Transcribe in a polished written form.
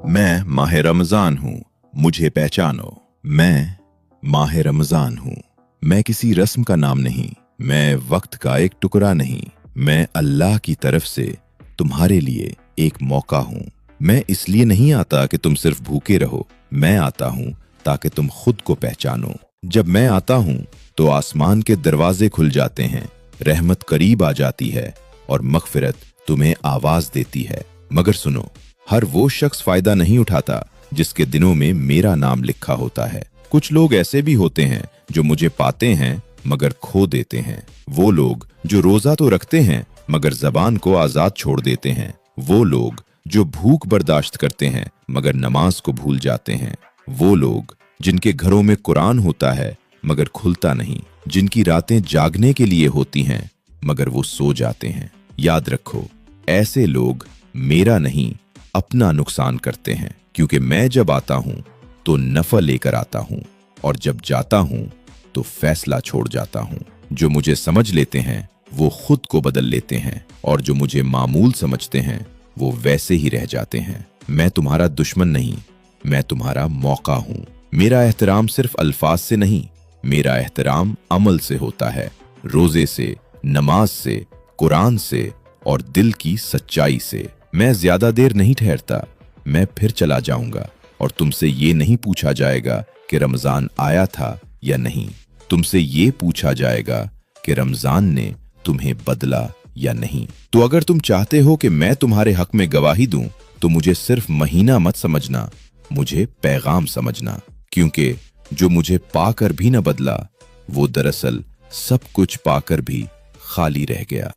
मैं माह रमजान हूँ, मुझे पहचानो। मैं माह रमजान हूँ। मैं किसी रस्म का नाम नहीं, मैं वक्त का एक टुकड़ा नहीं। मैं अल्लाह की तरफ से तुम्हारे लिए एक मौका हूँ। मैं इसलिए नहीं आता कि तुम सिर्फ भूखे रहो, मैं आता हूँ ताकि तुम खुद को पहचानो। जब मैं आता हूँ तो आसमान के दरवाजे खुल जाते हैं, रहमत करीब आ जाती है और मगफिरत तुम्हें आवाज देती है। मगर सुनो, हर वो शख्स फायदा नहीं उठाता जिसके दिनों में मेरा नाम लिखा होता है। कुछ लोग ऐसे भी होते हैं जो मुझे पाते हैं मगर खो देते हैं। वो लोग जो रोजा तो रखते हैं मगर जबान को आजाद छोड़ देते हैं। वो लोग जो भूख बर्दाश्त करते हैं मगर नमाज को भूल जाते हैं। वो लोग जिनके घरों में कुरान होता है मगर खुलता नहीं, जिनकी रातें जागने के लिए होती हैं मगर वो सो जाते हैं। याद रखो, ऐसे लोग मेरा नहीं अपना नुकसान करते हैं, क्योंकि मैं जब आता हूं तो नफा लेकर आता हूं और जब जाता हूं तो फैसला छोड़ जाता हूं। जो मुझे समझ लेते हैं वो खुद को बदल लेते हैं और जो मुझे मामूल समझते हैं वो वैसे ही रह जाते हैं। मैं तुम्हारा दुश्मन नहीं, मैं तुम्हारा मौका हूं। मेरा एहतराम सिर्फ अल्फाज से नहीं, मेरा एहतराम अमल से होता है, रोजे से, नमाज से, कुरान से और दिल की सच्चाई से। मैं ज्यादा देर नहीं ठहरता, मैं फिर चला जाऊंगा और तुमसे ये नहीं पूछा जाएगा कि रमजान आया था या नहीं। तुमसे ये पूछा जाएगा कि रमजान ने तुम्हें बदला या नहीं। तो अगर तुम चाहते हो कि मैं तुम्हारे हक में गवाही दूं तो मुझे सिर्फ महीना मत समझना, मुझे पैगाम समझना, क्योंकि जो मुझे पाकर भी न बदला वो दरअसल सब कुछ पाकर भी खाली रह गया।